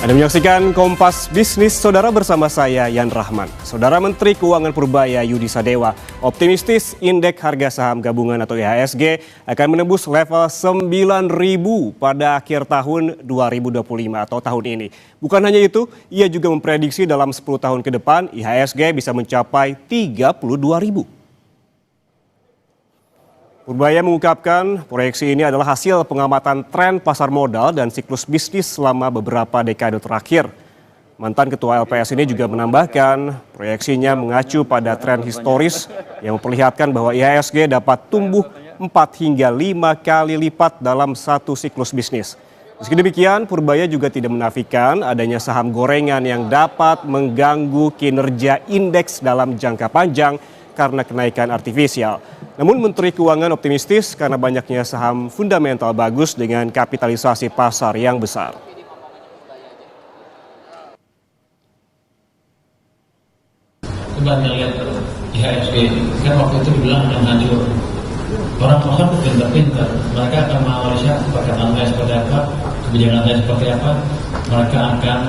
Anda menyaksikan Kompas Bisnis Saudara bersama saya Yan Rahman. Saudara Menteri Keuangan Purbaya Yudi Sadewa optimistis indeks harga saham gabungan atau IHSG akan menembus level 9.000 pada akhir tahun 2025 atau tahun ini. Bukan hanya itu, ia juga memprediksi dalam 10 tahun ke depan IHSG bisa mencapai 32.000. Purbaya mengungkapkan proyeksi ini adalah hasil pengamatan tren pasar modal dan siklus bisnis selama beberapa dekade terakhir. Mantan Ketua LPS ini juga menambahkan proyeksinya mengacu pada tren historis yang memperlihatkan bahwa IHSG dapat tumbuh 4 hingga 5 kali lipat dalam satu siklus bisnis. Meski demikian, Purbaya juga tidak menafikan adanya saham gorengan yang dapat mengganggu kinerja indeks dalam jangka panjang karena kenaikan artifisial. Namun Menteri Keuangan optimistis karena banyaknya saham fundamental bagus dengan kapitalisasi pasar yang besar. Coba lihat IHSG, kan waktu itu dibilang yang hancur. Orang pasar pintar-pintar, mereka akan menganalisa perkataan saya seperti apa, kebijakan saya seperti apa, mereka akan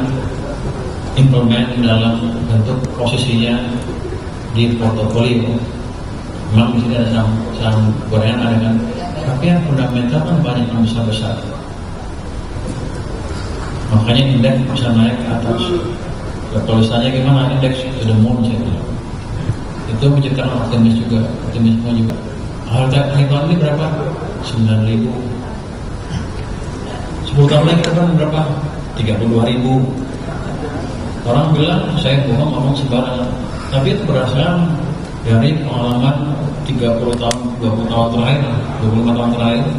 implement dalam bentuk posisinya di portofolio. Memang di sini ada saham gorengan ada kan, tapi yang fundamental kan banyak yang besar-besar. Makanya indeks bisa naik ke atas. Tulisannya gimana indeks to the moon saya bilang. Itu menciptakan optimisme juga. Harga hewan ini berapa? 9.000. 10 tahun lagi ke depan berapa? 32.000. Orang bilang saya bohong ngomong sembarangan, tapi itu berdasarkan dari pengalaman 30 tahun, 20 tahun terakhir, 25 tahun terakhir,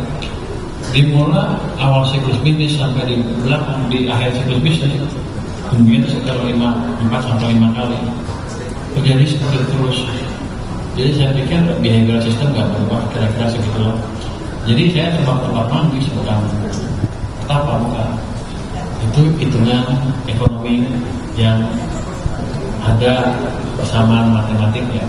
dimulai awal siklus bisnis sampai di belakang, di akhir siklus bisnis, kemudian sekitar 4 sampai 5 kali. Terjadi seperti itu terus. Jadi saya pikir behavioral system nggak berubah, kira-kira segitulah. Jadi saya tempat mandi bukan apa bukan. Itu hitungan ekonomi yang ada persamaan matematiknya.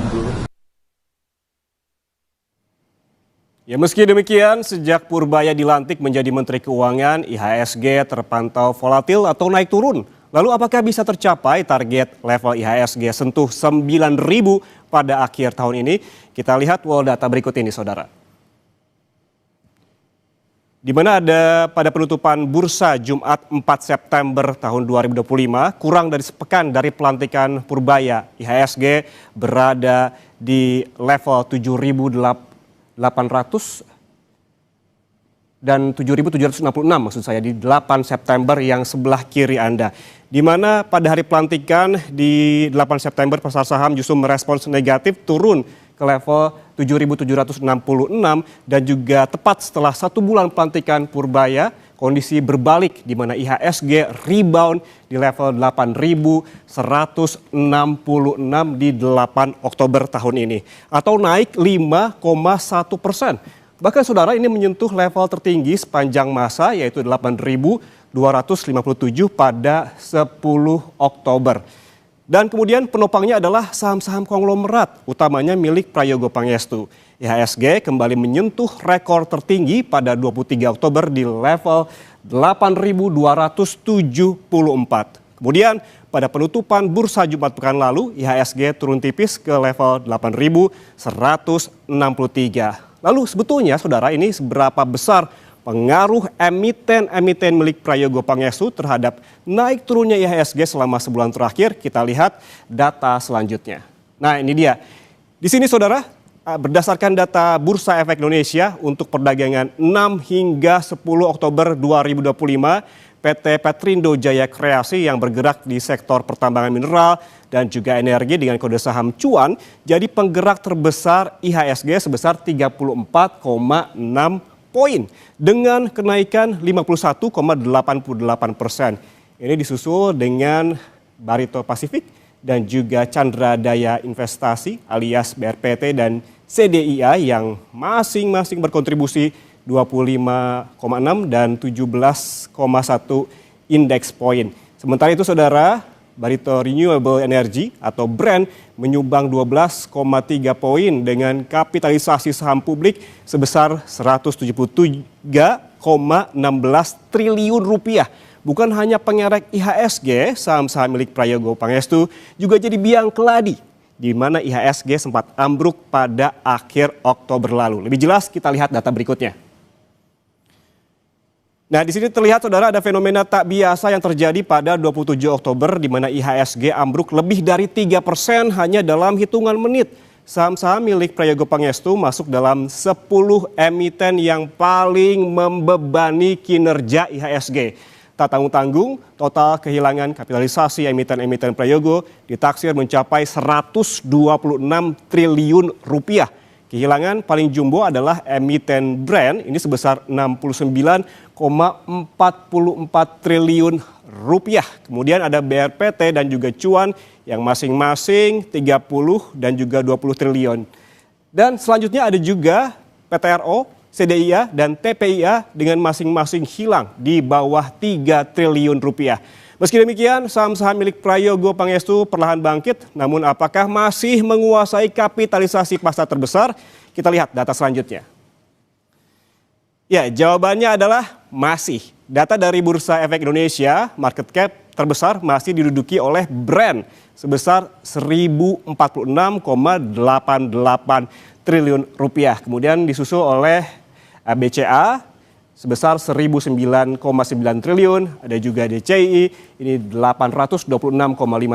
Ya, meski demikian, sejak Purbaya dilantik menjadi Menteri Keuangan, IHSG terpantau volatil atau naik turun. Lalu apakah bisa tercapai target level IHSG sentuh 9.000 pada akhir tahun ini? Kita lihat wall data berikut ini, saudara. Di mana ada pada penutupan bursa Jumat 4 September tahun 2025, kurang dari sepekan dari pelantikan Purbaya, IHSG berada di level 7.800 dan 7.766 maksud saya di 8 September yang sebelah kiri Anda. Di mana pada hari pelantikan di 8 September pasar saham justru merespons negatif turun ke level 7.766 dan juga tepat setelah 1 bulan pelantikan Purbaya kondisi berbalik di mana IHSG rebound di level 8.166 di 8 Oktober tahun ini atau naik 5,1%. Bahkan saudara ini menyentuh level tertinggi sepanjang masa yaitu 8.257 pada 10 Oktober. Dan kemudian penopangnya adalah saham-saham konglomerat, utamanya milik Prayogo Pangestu. IHSG kembali menyentuh rekor tertinggi pada 23 Oktober di level 8.274. Kemudian pada penutupan bursa Jumat pekan lalu, IHSG turun tipis ke level 8.163. Lalu sebetulnya saudara ini seberapa besar pengaruh emiten-emiten milik Prayogo Pangestu terhadap naik turunnya IHSG selama sebulan terakhir? Kita lihat data selanjutnya. Nah ini dia. Di sini saudara, berdasarkan data Bursa Efek Indonesia untuk perdagangan 6 hingga 10 Oktober 2025, PT Petrindo Jaya Kreasi yang bergerak di sektor pertambangan mineral dan juga energi dengan kode saham cuan jadi penggerak terbesar IHSG sebesar 34,6 poin dengan kenaikan 51,88%. Ini disusul dengan Barito Pasifik dan juga Chandra Daya Investasi alias BRPT dan CDIA yang masing-masing berkontribusi 25,6 dan 17,1 indeks poin. Sementara itu saudara, Barito Renewable Energy atau BREN menyumbang 12,3 poin dengan kapitalisasi saham publik sebesar 173,16 triliun rupiah bukan hanya pengerek IHSG, saham-saham milik Prayogo Pangestu juga jadi biang keladi, di mana IHSG sempat ambruk pada akhir Oktober lalu. Lebih jelas kita lihat data berikutnya. Nah, di sini terlihat saudara ada fenomena tak biasa yang terjadi pada 27 Oktober di mana IHSG ambruk lebih dari 3% hanya dalam hitungan menit. Saham-saham milik Prayogo Pangestu masuk dalam 10 emiten yang paling membebani kinerja IHSG. Tak tanggung-tanggung, total kehilangan kapitalisasi emiten-emiten Prayogo ditaksir mencapai 126 triliun rupiah. Kehilangan paling jumbo adalah emiten brand, ini sebesar 69,44 triliun rupiah. Kemudian ada BRPT dan juga Cuan yang masing-masing 30 dan juga 20 triliun. Dan selanjutnya ada juga PTRO, CDIA dan TPIA dengan masing-masing hilang di bawah 3 triliun rupiah. Meski demikian, saham-saham milik Prayogo Pangestu perlahan bangkit, namun apakah masih menguasai kapitalisasi pasar terbesar? Kita lihat data selanjutnya. Ya, jawabannya adalah masih. Data dari Bursa Efek Indonesia, market cap terbesar masih diduduki oleh brand sebesar 1046,88 triliun rupiah. Kemudian disusul oleh BCA sebesar 1009,9 triliun, ada juga DCI ini 826,5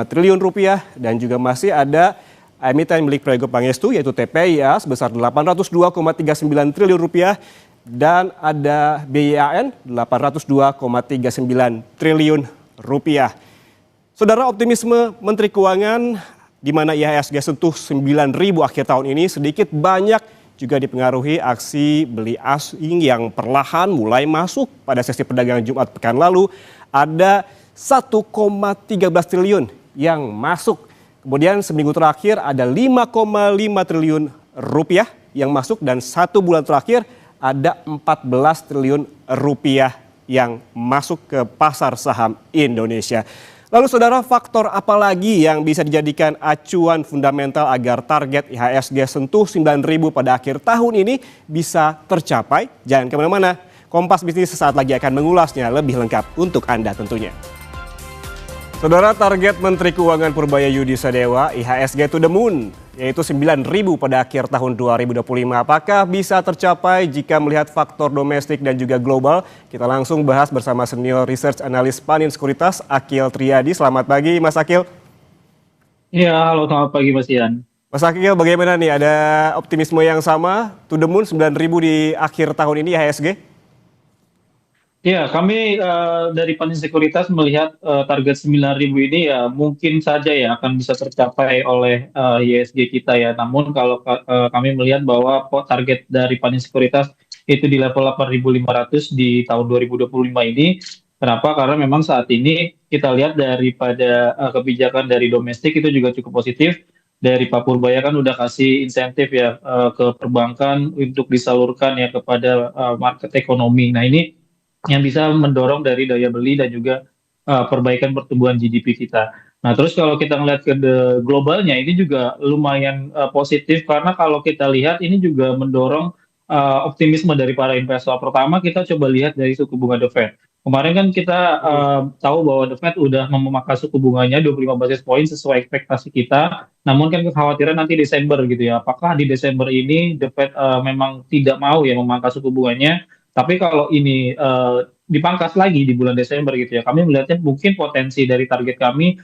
triliun rupiah dan juga masih ada emiten milik Prayogo Pangestu yaitu TPIA sebesar 802,39 triliun rupiah dan ada BIAN 802,39 triliun rupiah. Saudara, optimisme Menteri Keuangan di mana IHSG sentuh 9.000 akhir tahun ini sedikit banyak juga dipengaruhi aksi beli asing yang perlahan mulai masuk pada sesi perdagangan Jumat pekan lalu. Ada 1,13 triliun yang masuk. Kemudian seminggu terakhir ada 5,5 triliun rupiah yang masuk dan 1 bulan terakhir ada 14 triliun rupiah yang masuk ke pasar saham Indonesia. Lalu saudara, faktor apa lagi yang bisa dijadikan acuan fundamental agar target IHSG sentuh 9.000 pada akhir tahun ini bisa tercapai? Jangan kemana-mana, Kompas Bisnis sesaat lagi akan mengulasnya lebih lengkap untuk Anda tentunya. Saudara, target Menteri Keuangan Purbayayudi Sadewa IHSG to the moon, yaitu 9.000 pada akhir tahun 2025. Apakah bisa tercapai jika melihat faktor domestik dan juga global? Kita langsung bahas bersama senior research analis Panin Sekuritas, Akil Triadi. Selamat pagi Mas Akil. Ya, halo, selamat pagi Mas Ian. Mas Akil, bagaimana nih? Ada optimisme yang sama, to the moon 9.000 di akhir tahun ini IHSG? Ya, kami dari Panin Sekuritas melihat target 9.000 ini ya mungkin saja ya akan bisa tercapai oleh IHSG kita ya. Namun kalau kami melihat bahwa target dari Panin Sekuritas itu di level 8.500 di tahun 2025 ini. Kenapa? Karena memang saat ini kita lihat daripada kebijakan dari domestik itu juga cukup positif. Dari Pak Purbaya kan udah kasih insentif ya ke perbankan untuk disalurkan ya kepada market ekonomi. Nah, ini yang bisa mendorong dari daya beli dan juga perbaikan pertumbuhan GDP kita. Nah, terus kalau kita ngelihat ke globalnya ini juga lumayan positif karena kalau kita lihat ini juga mendorong optimisme dari para investor. Pertama, kita coba lihat dari suku bunga The Fed. Kemarin kan kita tahu bahwa The Fed udah memangkas suku bunganya 25 basis point sesuai ekspektasi kita. Namun kan kekhawatiran nanti Desember gitu ya. Apakah di Desember ini The Fed memang tidak mau ya memangkas suku bunganya? Tapi kalau ini dipangkas lagi di bulan Desember gitu ya, kami melihatnya mungkin potensi dari target kami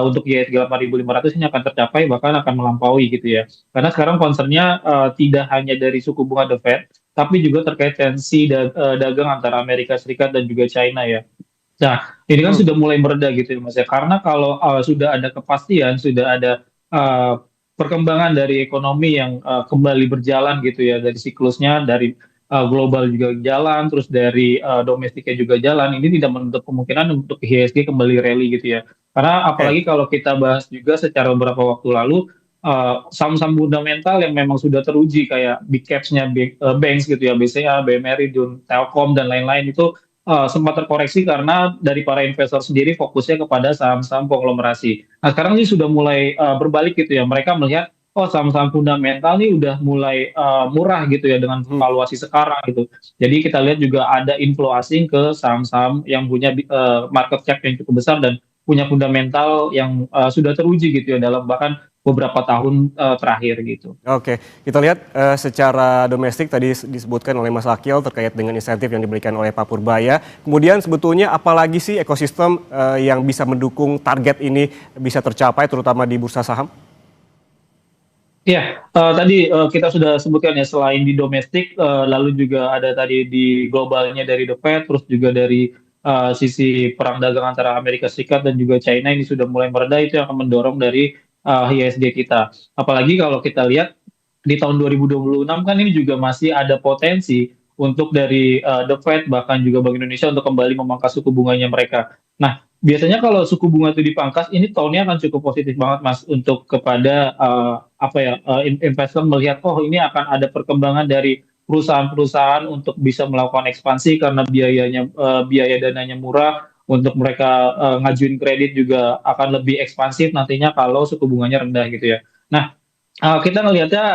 untuk IHSG 8.500 ini akan tercapai bahkan akan melampaui gitu ya. Karena sekarang concernnya tidak hanya dari suku bunga The Fed, tapi juga terkait tensi dagang antara Amerika Serikat dan juga China ya. Nah, ini kan sudah mulai mereda gitu ya Mas ya. Karena kalau sudah ada kepastian, sudah ada perkembangan dari ekonomi yang kembali berjalan gitu ya, dari siklusnya, dari global juga jalan, terus dari domestiknya juga jalan, ini tidak menutup kemungkinan untuk IHSG kembali rally gitu ya. Karena apalagi kalau kita bahas juga secara beberapa waktu lalu, saham-saham fundamental yang memang sudah teruji kayak big caps-nya banks gitu ya, BCA, BMRI, Telkom, dan lain-lain itu sempat terkoreksi karena dari para investor sendiri fokusnya kepada saham-saham konglomerasi. Nah, sekarang sih sudah mulai berbalik gitu ya, mereka melihat oh saham-saham fundamental nih udah mulai murah gitu ya dengan Hmm. valuasi sekarang gitu. Jadi kita lihat juga ada inflow asing ke saham-saham yang punya market cap yang cukup besar dan punya fundamental yang sudah teruji gitu ya dalam bahkan beberapa tahun terakhir gitu. Oke, kita lihat secara domestik tadi disebutkan oleh Mas Akil terkait dengan insentif yang diberikan oleh Pak Purbaya. Kemudian sebetulnya apalagi sih ekosistem yang bisa mendukung target ini bisa tercapai terutama di bursa saham? Iya, tadi kita sudah sebutkan ya selain di domestik, lalu juga ada tadi di globalnya dari The Fed, terus juga dari sisi perang dagang antara Amerika Serikat dan juga China ini sudah mulai mereda itu yang akan mendorong dari IHSG kita. Apalagi kalau kita lihat di tahun 2026 kan ini juga masih ada potensi untuk dari The Fed bahkan juga Bank Indonesia untuk kembali memangkas suku bunganya mereka. Nah, biasanya kalau suku bunga itu dipangkas, ini tone-nya akan cukup positif banget, Mas, untuk kepada apa ya investor melihat oh ini akan ada perkembangan dari perusahaan-perusahaan untuk bisa melakukan ekspansi karena biaya dananya murah untuk mereka ngajuin kredit juga akan lebih ekspansif nantinya kalau suku bunganya rendah gitu ya. Nah, kita ngelihatnya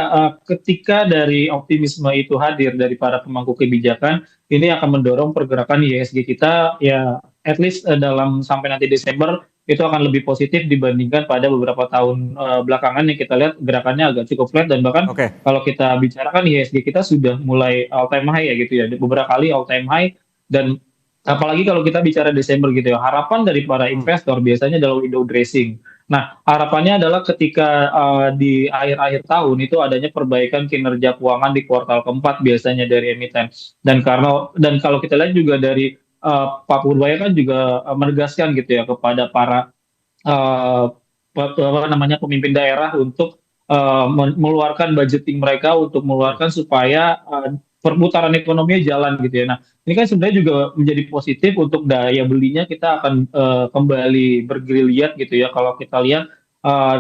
ketika dari optimisme itu hadir dari para pemangku kebijakan, ini akan mendorong pergerakan IHSG kita ya at least dalam sampai nanti Desember itu akan lebih positif dibandingkan pada beberapa tahun belakangan yang kita lihat gerakannya agak cukup flat dan bahkan Oke, kalau kita bicarakan IHSG kita sudah mulai all time high ya gitu ya, beberapa kali all time high dan apalagi kalau kita bicara Desember gitu ya, harapan dari para hmm, investor biasanya adalah window dressing. Nah, harapannya adalah ketika di akhir-akhir tahun itu adanya perbaikan kinerja keuangan di kuartal keempat biasanya dari emiten. Dan kalau kita lihat juga dari Pak Purbaya kan juga menegaskan gitu ya kepada para eh, apa namanya pemimpin daerah untuk mengeluarkan budgeting mereka untuk hmm, mengeluarkan supaya perputaran ekonominya jalan gitu ya. Nah, ini kan sebenarnya juga menjadi positif untuk daya belinya kita akan kembali bergeliat gitu ya. Kalau kita lihat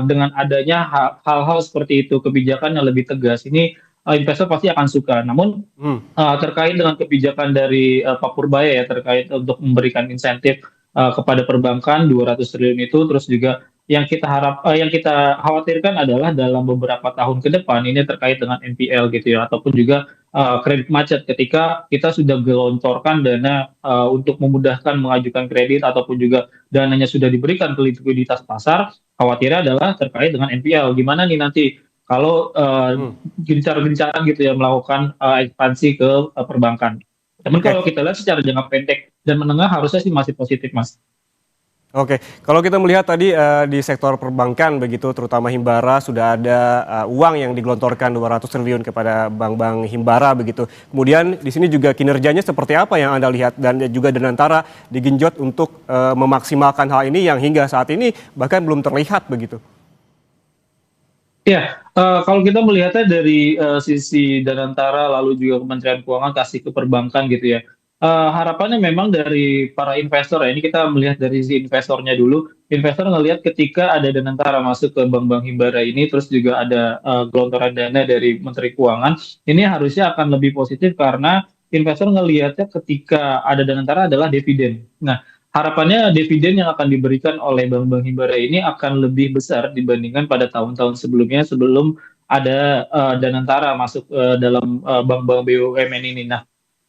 dengan adanya hal-hal seperti itu, kebijakan yang lebih tegas, ini investor pasti akan suka. Namun hmm. terkait dengan kebijakan dari Pak Purbaya ya terkait untuk memberikan insentif kepada perbankan 200 triliun itu terus juga yang kita khawatirkan adalah dalam beberapa tahun ke depan ini terkait dengan NPL gitu ya ataupun juga kredit macet ketika kita sudah gelontorkan dana untuk memudahkan mengajukan kredit ataupun juga dananya sudah diberikan ke likuiditas pasar khawatirnya adalah terkait dengan NPL gimana nih nanti kalau Hmm. gencar-gencaran gitu ya melakukan ekspansi ke perbankan. Namun Oke. kalau kita lihat secara jangka pendek dan menengah harusnya sih masih positif, Mas. Oke, kalau kita melihat tadi di sektor perbankan begitu, terutama Himbara sudah ada uang yang digelontorkan 200 triliun kepada bank-bank Himbara begitu. Kemudian di sini juga kinerjanya seperti apa yang Anda lihat dan juga Danantara digenjot untuk memaksimalkan hal ini yang hingga saat ini bahkan belum terlihat begitu. Ya, kalau kita melihatnya dari sisi Danantara lalu juga Kementerian Keuangan kasih ke perbankan gitu ya. Harapannya memang dari para investor ya, ini kita melihat dari sisi investornya dulu. Investor ngelihat ketika ada Danantara masuk ke bank-bank Himbara ini, terus juga ada gelontoran dana dari Menteri Keuangan, ini harusnya akan lebih positif karena investor ngelihatnya ketika ada Danantara adalah dividen. Nah, harapannya dividen yang akan diberikan oleh bank-bank Himbara ini akan lebih besar dibandingkan pada tahun-tahun sebelumnya sebelum ada Danantara masuk dalam bank-bank BUMN ini. Nah,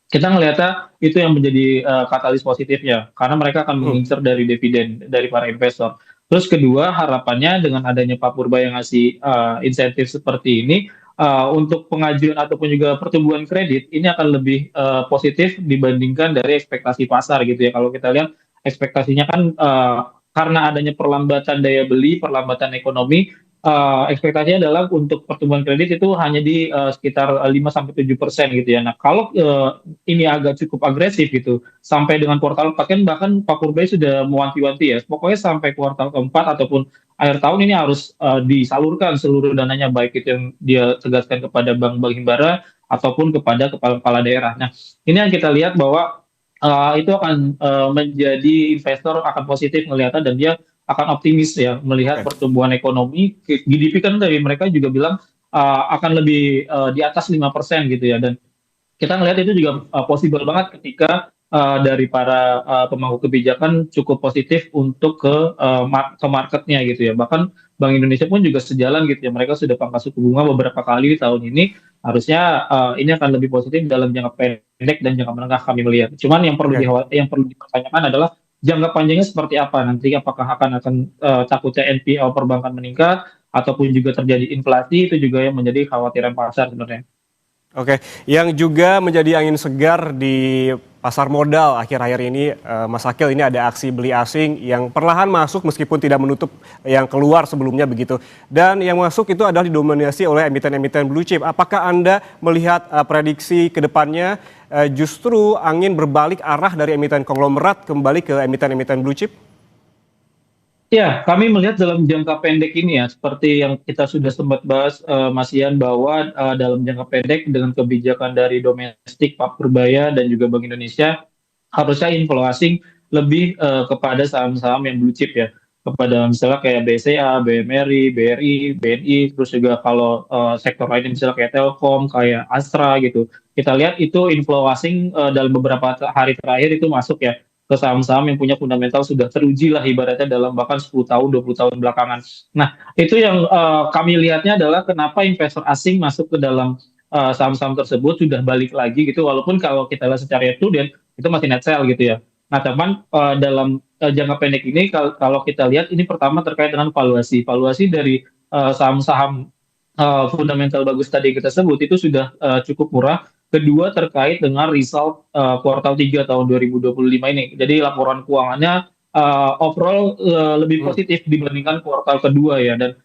kita ngelihatnya itu yang menjadi katalis positifnya karena mereka akan Hmm, mengincar dari dividen dari para investor. Terus kedua harapannya dengan adanya Pak Purba yang ngasih insentif seperti ini untuk pengajuan ataupun juga pertumbuhan kredit ini akan lebih positif dibandingkan dari ekspektasi pasar gitu ya. Kalau kita lihat ekspektasinya kan karena adanya perlambatan daya beli, perlambatan ekonomi, ekspektasinya adalah untuk pertumbuhan kredit itu hanya di sekitar 5-7% gitu ya. Nah, kalau ini agak cukup agresif gitu, sampai dengan kuartal 4 kan bahkan Pak Kurbay sudah mewanti-wanti ya, pokoknya sampai kuartal keempat ataupun akhir tahun ini harus disalurkan seluruh dananya, baik itu yang dia tegaskan kepada bank-bank himbara ataupun kepada kepala-kepala daerah. Nah, ini yang kita lihat bahwa itu akan menjadi investor akan positif melihatnya dan dia akan optimis ya melihat oke. pertumbuhan ekonomi. GDP kan dari mereka juga bilang akan lebih di atas 5% gitu ya dan kita ngelihat itu juga possible banget ketika dari para pemangku kebijakan cukup positif untuk ke marketnya gitu ya. Bahkan Bank Indonesia pun juga sejalan gitu ya. Mereka sudah pangkas suku bunga beberapa kali di tahun ini. Harusnya ini akan lebih positif dalam jangka pendek dan jangka menengah kami melihat. Cuman Oke. yang perlu dipertanyakan adalah jangka panjangnya seperti apa nanti, apakah akan takutnya NPL perbankan meningkat ataupun juga terjadi inflasi, itu juga yang menjadi khawatiran pasar sebenarnya. Oke, yang juga menjadi angin segar di pasar modal akhir-akhir ini, Mas Akil, ini ada aksi beli asing yang perlahan masuk meskipun tidak menutup yang keluar sebelumnya begitu. Dan yang masuk itu adalah didominasi oleh emiten-emiten blue chip. Apakah Anda melihat prediksi ke depannya justru angin berbalik arah dari emiten konglomerat kembali ke emiten-emiten blue chip? Ya, kami melihat dalam jangka pendek ini ya, seperti yang kita sudah sempat bahas, Mas Ian, bahwa dalam jangka pendek dengan kebijakan dari domestik, Pak Purbaya dan juga Bank Indonesia, harusnya inflow asing lebih kepada saham-saham yang blue chip ya, kepada misalnya kayak BCA, BMRI, BRI, BNI, terus juga kalau sektor lainnya misalnya kayak Telkom, kayak Astra gitu. Kita lihat itu inflow asing dalam beberapa hari terakhir itu masuk ya ke saham-saham yang punya fundamental sudah teruji lah ibaratnya dalam bahkan 10 tahun, 20 tahun belakangan. Nah, itu yang kami lihatnya adalah kenapa investor asing masuk ke dalam saham-saham tersebut sudah balik lagi gitu, walaupun kalau kita lihat secara prudent itu masih net sell gitu ya. Nah, teman dalam jangka pendek ini kalau kita lihat ini pertama terkait dengan valuasi. Valuasi dari saham-saham fundamental bagus tadi kita sebut itu sudah cukup murah. Kedua terkait dengan result kuartal 3 tahun 2025 ini. Jadi laporan keuangannya overall lebih positif dibandingkan kuartal kedua ya, dan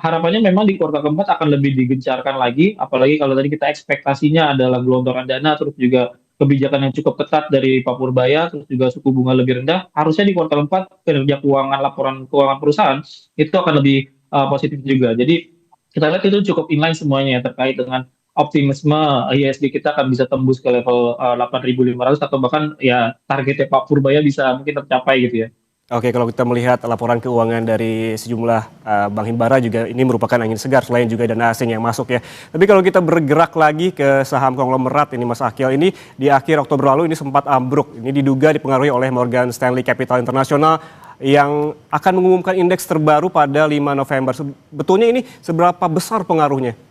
harapannya memang di kuartal keempat akan lebih digencarkan lagi, apalagi kalau tadi kita ekspektasinya adalah gelontoran dana, terus juga kebijakan yang cukup ketat dari Pak Purbaya, terus juga suku bunga lebih rendah, harusnya di kuartal 4 kinerja keuangan, laporan keuangan perusahaan itu akan lebih positif juga. Jadi kita lihat itu cukup inline semuanya ya, terkait dengan optimisme IHSG kita akan bisa tembus ke level 8.500 atau bahkan ya targetnya Pak Purbaya bisa mungkin tercapai gitu ya. Oke, kalau kita melihat laporan keuangan dari sejumlah bank himbara juga ini merupakan angin segar selain juga dana asing yang masuk ya. Tapi kalau kita bergerak lagi ke saham konglomerat ini Mas Akil, ini di akhir Oktober lalu ini sempat ambruk. Ini diduga dipengaruhi oleh Morgan Stanley Capital International yang akan mengumumkan indeks terbaru pada 5 November. Sebetulnya ini seberapa besar pengaruhnya?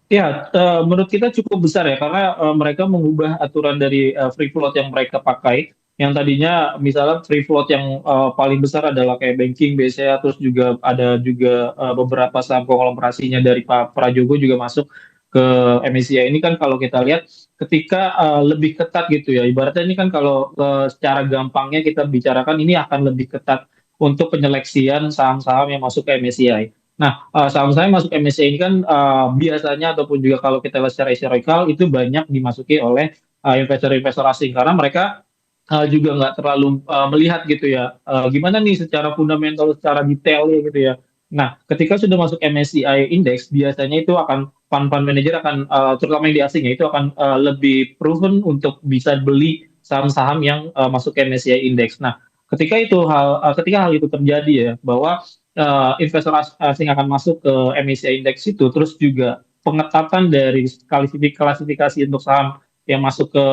Ya, menurut kita cukup besar ya, karena mereka mengubah aturan dari free float yang mereka pakai. Yang tadinya misalnya free float yang paling besar adalah kayak banking, BCA, terus juga ada juga beberapa saham konglomerasinya dari Pak Prajogo juga masuk ke MSCI ini kan kalau kita lihat ketika lebih ketat gitu ya. Ibaratnya ini kan kalau secara gampangnya kita bicarakan ini akan lebih ketat untuk penyeleksian saham-saham yang masuk ke MSCI. Nah, saham-saham yang masuk MSCI ini kan biasanya ataupun juga kalau kita lihat secara historical itu banyak dimasuki oleh investor-investor asing karena mereka juga nggak terlalu melihat gitu ya, gimana nih secara fundamental, secara detail ya gitu ya. Nah, ketika sudah masuk MSCI Index, biasanya itu akan fund manager akan, terutama yang di asing ya, itu akan lebih proven untuk bisa beli saham-saham yang masuk ke MSCI Index. Nah, ketika hal itu terjadi ya, bahwa investor asing akan masuk ke MSCI Index itu, terus juga pengetatan dari klasifikasi untuk saham yang masuk ke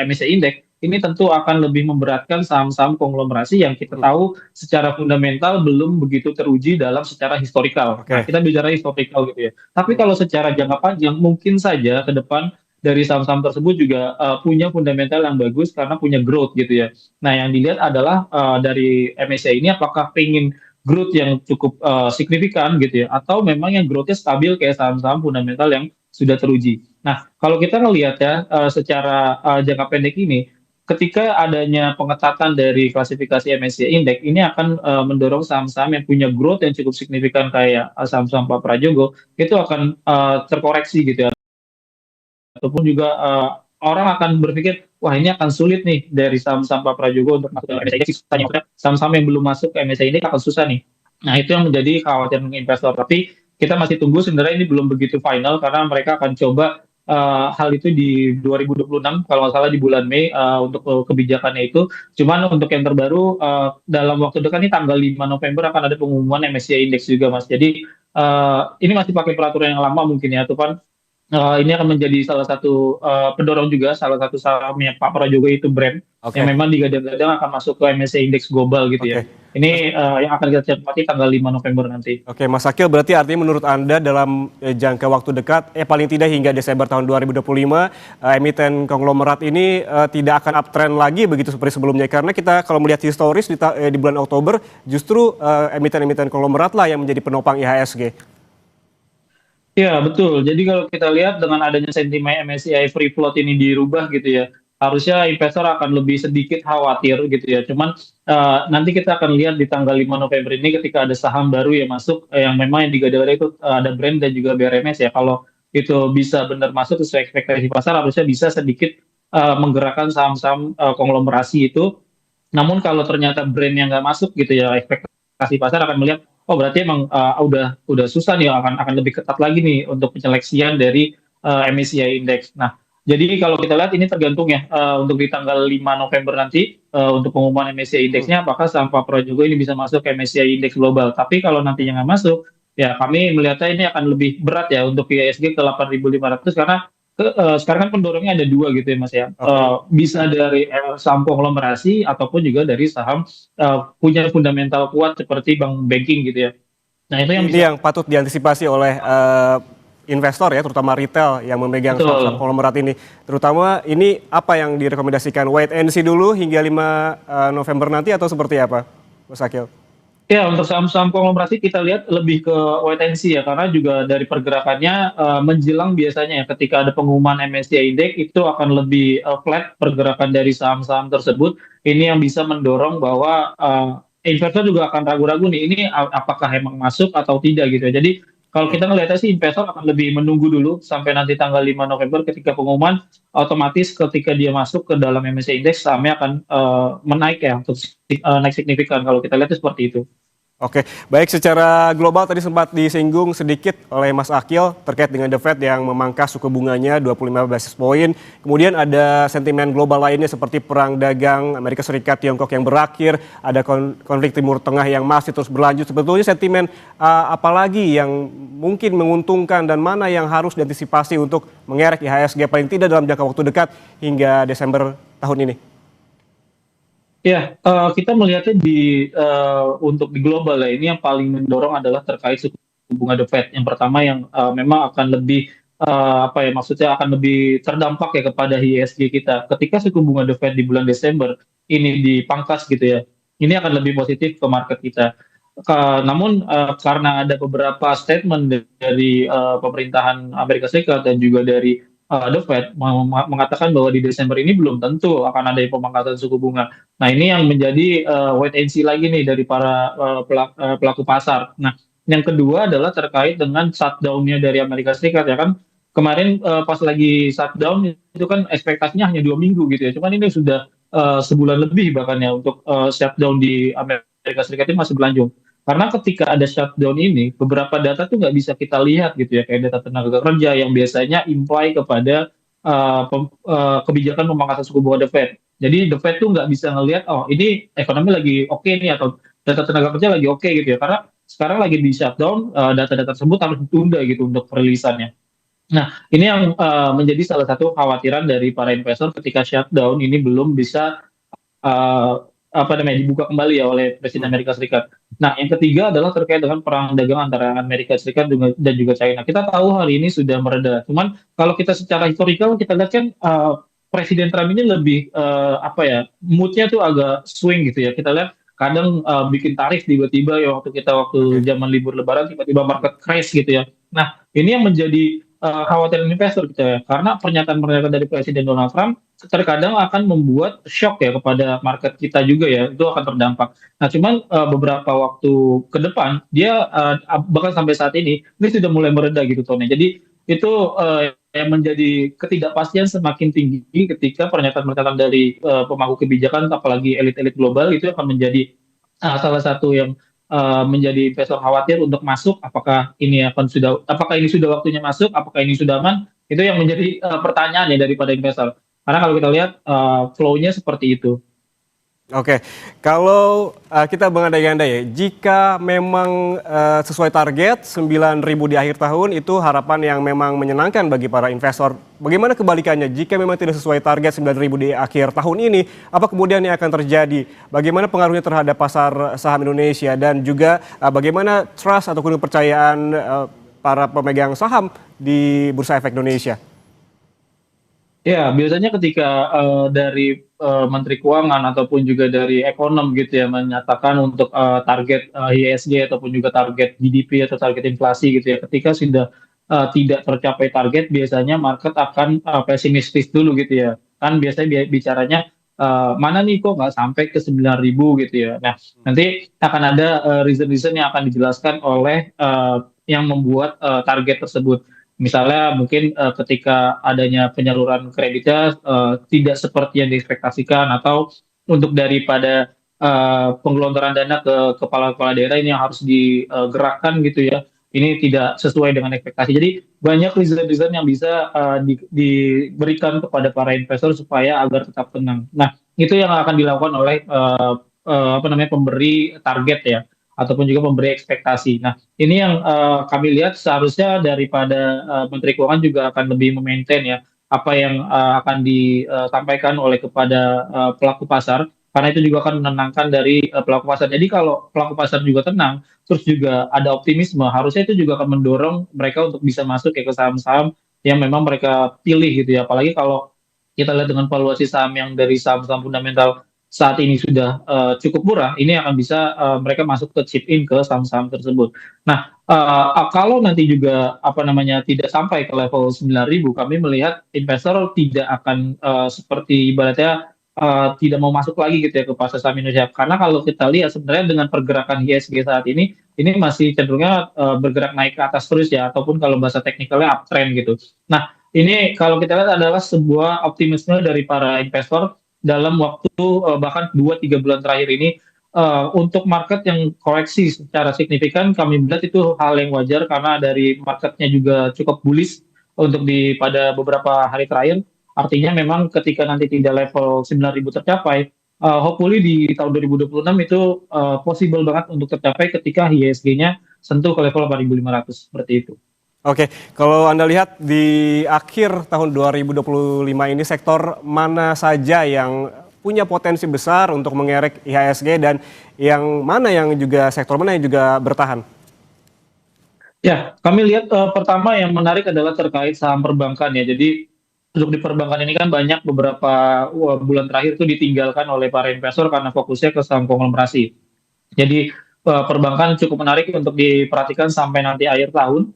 MSCI Index, ini tentu akan lebih memberatkan saham-saham konglomerasi yang kita tahu secara fundamental belum begitu teruji dalam secara historikal. Nah, Oke. kita bicara historikal gitu ya. Tapi kalau secara jangka panjang, mungkin saja ke depan dari saham-saham tersebut juga punya fundamental yang bagus karena punya growth gitu ya. Nah, yang dilihat adalah dari MSCI ini apakah pengen growth yang cukup signifikan gitu ya, atau memang yang growth-nya stabil kayak saham-saham fundamental yang sudah teruji. Nah, kalau kita ngelihat ya secara jangka pendek ini, ketika adanya pengetatan dari klasifikasi MSCI Index ini akan mendorong saham-saham yang punya growth yang cukup signifikan kayak saham-saham Pak Prajogo itu akan terkoreksi gitu ya, ataupun juga orang akan berpikir wah ini akan sulit nih dari saham-saham Pak Prajogo untuk masuk ke MSCI Index. Sisanya saham-saham yang belum masuk ke MSCI Index akan susah nih. Nah, itu yang menjadi kekhawatiran investor. Tapi kita masih tunggu, sebenarnya ini belum begitu final karena mereka akan coba hal itu di 2026 kalau nggak salah di bulan Mei untuk kebijakannya itu. Cuman untuk yang terbaru dalam waktu dekat ini tanggal 5 November akan ada pengumuman MSCI Index juga Mas. Jadi ini masih pakai peraturan yang lama mungkin ya, Tuhan. Ini akan menjadi salah satu pendorong juga, salah satu sahamnya Pak Prajogo itu brand yang Oke, memang digadang-gadang akan masuk ke MSCI Index Global gitu ya. oke. Ini yang akan kita cermati tanggal 5 November nanti. Oke, Mas Akil, berarti artinya menurut Anda dalam jangka waktu dekat, paling tidak hingga Desember tahun 2025, emiten konglomerat ini tidak akan uptrend lagi begitu seperti sebelumnya. Karena kita kalau melihat historis di bulan Oktober, justru emiten-emiten konglomerat lah yang menjadi penopang IHSG. Ya, betul. Jadi kalau kita lihat dengan adanya sentimen MSCI Free Float ini dirubah gitu ya, harusnya investor akan lebih sedikit khawatir gitu ya. Cuman nanti kita akan lihat di tanggal 5 November ini ketika ada saham baru yang masuk, yang memang yang digadang-gadang itu ada brand dan juga BRMS ya. Kalau itu bisa benar masuk sesuai ekspektasi pasar, harusnya bisa sedikit menggerakkan saham-saham konglomerasi itu. Namun kalau ternyata brandnya nggak masuk gitu ya, ekspektasi pasar akan melihat, oh berarti emang udah susah nih, akan lebih ketat lagi nih untuk penyeleksian dari MSCI Index. Nah, jadi kalau kita lihat ini tergantung ya untuk di tanggal 5 November nanti untuk pengumuman MSCI Hmm. Index-nya apakah saham Pak Prajogo ini bisa masuk ke MSCI Index Global. Tapi kalau nantinya nggak masuk, ya kami melihatnya ini akan lebih berat ya untuk IHSG ke 8.500 karena sekarang kan pendorongnya ada dua gitu ya Mas ya. Oke. Bisa dari saham konglomerasi ataupun juga dari saham punya fundamental kuat seperti bank banking gitu ya. Nah, itu yang Ini bisa yang patut diantisipasi oleh investor ya, terutama retail yang memegang saham-saham betul. konglomerat ini. Terutama ini apa yang direkomendasikan? Wait and see dulu hingga 5 November nanti atau seperti apa, Mas Akil? Ya, untuk saham-saham konglomerasi kita lihat lebih ke wait and see ya, karena juga dari pergerakannya menjelang biasanya ya ketika ada pengumuman MSCI Index itu akan lebih flat pergerakan dari saham-saham tersebut. Ini yang bisa mendorong bahwa investor juga akan ragu-ragu nih, ini apakah emang masuk atau tidak gitu ya. Jadi kalau Oke. kita ngelihatnya sih investor akan lebih menunggu dulu sampai nanti tanggal 5 November ketika pengumuman, otomatis ketika dia masuk ke dalam MSCI Index sahamnya akan menaik ya untuk naik signifikan kalau kita lihat itu seperti itu. Oke, baik secara global tadi sempat disinggung sedikit oleh Mas Akil terkait dengan The Fed yang memangkas suku bunganya 25 basis point. Kemudian ada sentimen global lainnya seperti perang dagang Amerika Serikat Tiongkok yang berakhir, ada konflik Timur Tengah yang masih terus berlanjut. Sebetulnya sentimen apa lagi yang mungkin menguntungkan dan mana yang harus diantisipasi untuk mengerek IHSG paling tidak dalam jangka waktu dekat hingga Desember tahun ini? Ya, kita melihatnya untuk di global ya, ini yang paling mendorong adalah terkait suku bunga The Fed. Yang pertama yang memang akan lebih apa ya maksudnya akan lebih terdampak ya kepada ISG kita. Ketika suku bunga The Fed di bulan Desember ini dipangkas gitu ya, ini akan lebih positif ke market kita. Namun karena ada beberapa statement dari pemerintahan Amerika Serikat dan juga dari The Fed mengatakan bahwa di Desember ini belum tentu akan ada pemangkasan suku bunga. Nah, ini yang menjadi wait and see lagi nih dari para pelaku pasar. Nah, yang kedua adalah terkait dengan shutdown-nya dari Amerika Serikat ya kan. Kemarin pas lagi shutdown itu kan ekspektasinya hanya 2 minggu gitu ya. Cuman ini sudah sebulan lebih bahkan ya untuk shutdown di Amerika Serikat ini masih berlanjut. Karena ketika ada shutdown ini, beberapa data tuh nggak bisa kita lihat gitu ya, kayak data tenaga kerja yang biasanya imply kepada kebijakan pemangkasan suku bunga The Fed. Jadi The Fed tuh nggak bisa ngelihat, oh ini ekonomi lagi oke nih atau data tenaga kerja lagi oke gitu ya. Karena sekarang lagi di shutdown, data-data tersebut harus ditunda gitu untuk perilisannya. Nah, ini yang menjadi salah satu kekhawatiran dari para investor ketika shutdown ini belum bisa eh, apa namanya dibuka kembali ya oleh Presiden Hmm. Amerika Serikat. Nah, yang ketiga adalah terkait dengan perang dagang antara Amerika Serikat dan juga China. Kita tahu hari ini sudah mereda. Cuman kalau kita secara historikal kita lihat kan Presiden Trump ini lebih apa ya moodnya tuh agak swing gitu ya. Kita lihat kadang bikin tarif tiba-tiba ya waktu Oke. zaman libur Lebaran tiba-tiba market crash gitu ya. Nah, ini yang menjadi khawatiran investor gitu ya. Karena pernyataan-pernyataan dari Presiden Donald Trump terkadang akan membuat shock ya kepada market kita juga ya, itu akan terdampak. Nah, cuman beberapa waktu ke depan dia bahkan sampai saat ini sudah mulai mereda gitu tonnya. Jadi itu yang menjadi ketidakpastian semakin tinggi ketika pernyataan-pernyataan dari pemangku kebijakan apalagi elit-elit global itu akan menjadi salah satu yang menjadi investor khawatir untuk masuk apakah ini sudah waktunya masuk, apakah ini sudah aman, itu yang menjadi pertanyaan ya daripada investor. Karena kalau kita lihat flow-nya seperti itu. Oke, kalau kita mengandai-andai ya, jika memang sesuai target 9.000 di akhir tahun itu harapan yang memang menyenangkan bagi para investor. Bagaimana kebalikannya jika memang tidak sesuai target 9.000 di akhir tahun ini, apa kemudian yang akan terjadi? Bagaimana pengaruhnya terhadap pasar saham Indonesia dan juga bagaimana trust ataupun kepercayaan para pemegang saham di Bursa Efek Indonesia? Ya, biasanya ketika dari Menteri Keuangan ataupun juga dari ekonom gitu ya menyatakan untuk target ISG ataupun juga target GDP atau target inflasi gitu ya, ketika sudah tidak tercapai target, biasanya market akan pesimistis dulu gitu ya. Kan biasanya bicaranya mana nih kok nggak sampai ke 9.000 gitu ya. Nah, nanti akan ada reason-reason yang akan dijelaskan oleh yang membuat target tersebut. Misalnya mungkin ketika adanya penyaluran kreditnya tidak seperti yang diekspektasikan atau untuk daripada penggelontoran dana ke kepala-kepala daerah ini yang harus digerakkan gitu ya. Ini tidak sesuai dengan ekspektasi. Jadi banyak reason-reason yang bisa diberikan kepada para investor supaya agar tetap tenang. Nah, itu yang akan dilakukan oleh apa namanya pemberi target ya ataupun juga pemberi ekspektasi. Nah, ini yang kami lihat seharusnya daripada Menteri Keuangan juga akan lebih memaintain ya apa yang akan disampaikan oleh kepada pelaku pasar karena itu juga akan menenangkan dari pelaku pasar. Jadi kalau pelaku pasar juga tenang, terus juga ada optimisme, harusnya itu juga akan mendorong mereka untuk bisa masuk ya ke saham-saham yang memang mereka pilih gitu ya. Apalagi kalau kita lihat dengan valuasi saham yang dari saham-saham fundamental saat ini sudah cukup murah, ini akan bisa mereka masuk ke chip in ke saham-saham tersebut. Nah, kalau nanti juga apa namanya tidak sampai ke level 9.000, kami melihat investor tidak akan seperti ibaratnya tidak mau masuk lagi gitu ya ke pasar saham Indonesia. Karena kalau kita lihat sebenarnya dengan pergerakan ISG saat ini masih cenderungnya bergerak naik ke atas terus ya, ataupun kalau bahasa teknikalnya uptrend gitu. Nah, ini kalau kita lihat adalah sebuah optimisme dari para investor dalam waktu bahkan 2-3 bulan terakhir ini untuk market yang koreksi secara signifikan kami melihat itu hal yang wajar karena dari marketnya juga cukup bullish untuk pada beberapa hari terakhir. Artinya memang ketika nanti tidak level 9.000 tercapai, hopefully di tahun 2026 itu possible banget untuk tercapai ketika ISG-nya sentuh ke level 8.500 seperti itu. Oke, kalau Anda lihat di akhir tahun 2025 ini sektor mana saja yang punya potensi besar untuk mengerek IHSG dan yang mana yang juga sektor mana yang juga bertahan? Ya, kami lihat pertama yang menarik adalah terkait saham perbankan ya. Jadi untuk di perbankan ini kan banyak beberapa bulan terakhir itu ditinggalkan oleh para investor karena fokusnya ke saham konglomerasi. Jadi perbankan cukup menarik untuk diperhatikan sampai nanti akhir tahun.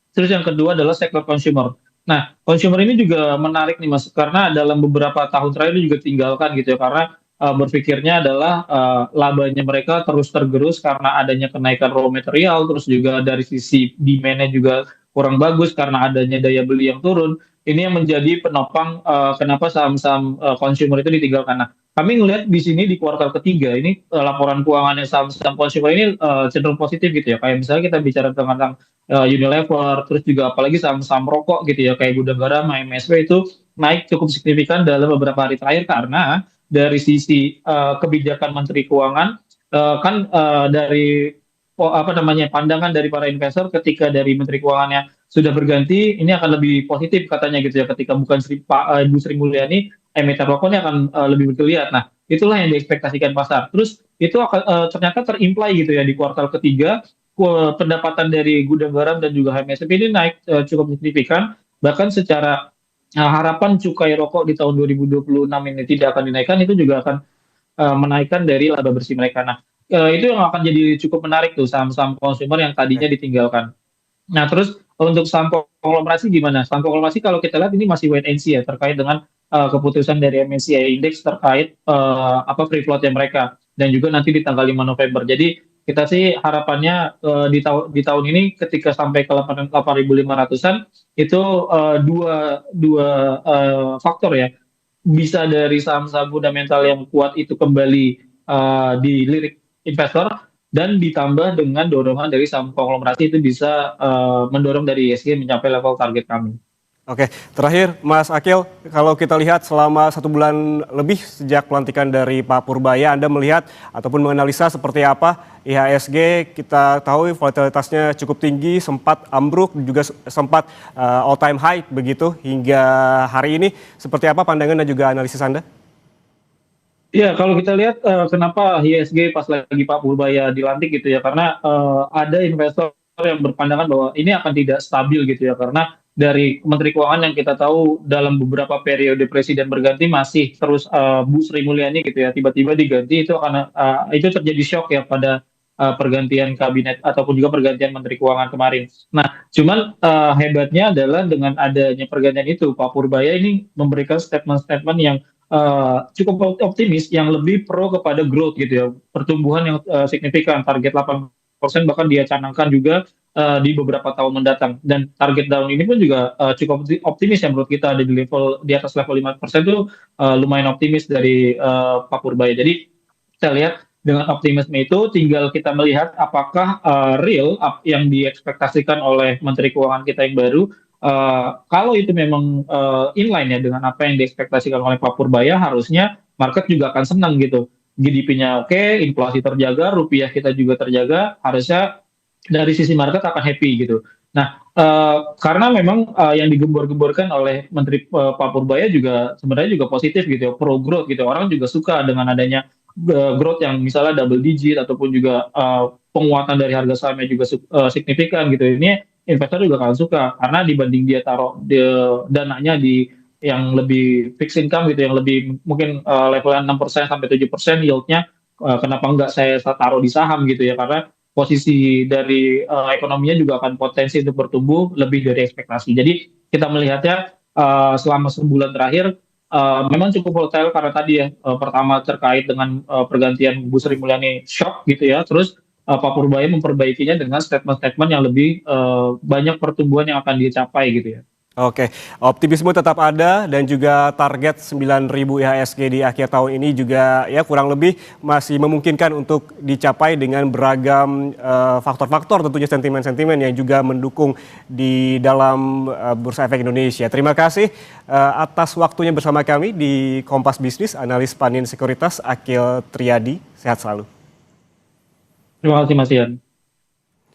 Terus yang kedua adalah sektor consumer. Nah, consumer ini juga menarik nih Mas, karena dalam beberapa tahun terakhir ini juga tinggalkan gitu ya, karena berpikirnya adalah labanya mereka terus tergerus karena adanya kenaikan raw material, terus juga dari sisi demand-nya juga kurang bagus karena adanya daya beli yang turun. Ini yang menjadi penopang kenapa saham-saham consumer itu ditinggalkan. Nah, kami ngelihat di sini di kuartal ketiga ini laporan keuangannya saham-saham consumer ini cenderung positif gitu ya. Kayak misalnya kita bicara tentang Unilever, terus juga apalagi saham-saham rokok gitu ya, kayak Gudang Garam, MSW itu naik cukup signifikan dalam beberapa hari terakhir karena dari sisi kebijakan Menteri Keuangan kan dari apa namanya pandangan dari para investor ketika dari Menteri Keuangannya sudah berganti, ini akan lebih positif katanya gitu ya ketika bukan Ibu Sri Mulyani, emiten rokok ini akan lebih bergeliat. Nah, itulah yang diekspektasikan pasar. Terus itu akan ternyata terimply gitu ya di kuartal ketiga pendapatan dari Gudang Garam dan juga HMSP ini naik cukup signifikan, bahkan secara harapan cukai rokok di tahun 2026 ini tidak akan dinaikkan, itu juga akan menaikkan dari laba bersih mereka. Nah, itu yang akan jadi cukup menarik tuh saham-saham konsumer yang tadinya ditinggalkan. Nah, terus untuk saham konglomerasi gimana? Saham konglomerasi kalau kita lihat ini masih wait and see ya terkait dengan keputusan dari MSCI Index terkait apa free float-nya mereka dan juga nanti di tanggal 5 November. Jadi kita sih harapannya di tahun ini ketika sampai ke 8.500-an itu dua faktor ya. Bisa dari saham-saham fundamental yang kuat itu kembali dilirik investor dan ditambah dengan dorongan dari saham konglomerasi itu bisa mendorong dari ISG mencapai level target kami. Oke, terakhir Mas Akil, kalau kita lihat selama 1 bulan lebih sejak pelantikan dari Pak Purbaya, Anda melihat ataupun menganalisa seperti apa IHSG? Kita tahu volatilitasnya cukup tinggi, sempat ambruk, juga sempat all time high begitu hingga hari ini. Seperti apa pandangan dan juga analisis Anda? Iya, kalau kita lihat kenapa IHSG pas lagi Pak Purbaya dilantik gitu ya, karena ada investor yang berpandangan bahwa ini akan tidak stabil gitu ya, karena dari Menteri Keuangan yang kita tahu dalam beberapa periode presiden berganti masih terus Bu Sri Mulyani gitu ya, tiba-tiba diganti itu akan itu terjadi shock ya pada pergantian kabinet ataupun juga pergantian Menteri Keuangan kemarin. Nah, cuman hebatnya adalah dengan adanya pergantian itu, Pak Purbaya ini memberikan statement-statement yang cukup optimis yang lebih pro kepada growth gitu ya, pertumbuhan yang signifikan, target 8% bahkan dia canangkan juga di beberapa tahun mendatang, dan target tahun ini pun juga cukup optimis ya menurut kita, ada di level di atas level 5% itu lumayan optimis dari Pak Purbaya. Jadi kita lihat dengan optimisme itu tinggal kita melihat apakah real yang diekspektasikan oleh Menteri Keuangan kita yang baru. Kalau itu memang inline ya dengan apa yang diekspektasikan oleh Pak Purbaya, harusnya market juga akan senang gitu. GDP-nya oke, inflasi terjaga, rupiah kita juga terjaga, harusnya dari sisi market akan happy gitu. Nah, karena memang yang digembor-gemborkan oleh Menteri Pak Purbaya juga sebenarnya juga positif gitu ya, pro growth gitu. Orang juga suka dengan adanya growth yang misalnya double digit ataupun juga penguatan dari harga sahamnya juga signifikan gitu. Ini investor juga akan suka karena dibanding dia taruh dananya di yang lebih fixed income gitu, yang lebih mungkin levelnya 6% sampai 7% yieldnya, kenapa enggak saya taruh di saham gitu ya, karena posisi dari ekonominya juga akan potensi untuk bertumbuh lebih dari ekspektasi. Jadi kita melihatnya selama sebulan terakhir memang cukup volatile karena tadi ya, pertama terkait dengan pergantian Bu Sri Mulyani shock gitu ya, terus Pak Purbaya memperbaikinya dengan statement-statement yang lebih banyak pertumbuhan yang akan dicapai gitu ya. Oke, optimisme tetap ada dan juga target 9.000 IHSG di akhir tahun ini juga ya kurang lebih masih memungkinkan untuk dicapai dengan beragam faktor-faktor, tentunya sentimen-sentimen yang juga mendukung di dalam Bursa Efek Indonesia. Terima kasih atas waktunya bersama kami di Kompas Bisnis, analis Panin Sekuritas Akil Triadi. Sehat selalu. Terima kasih Mas Ian.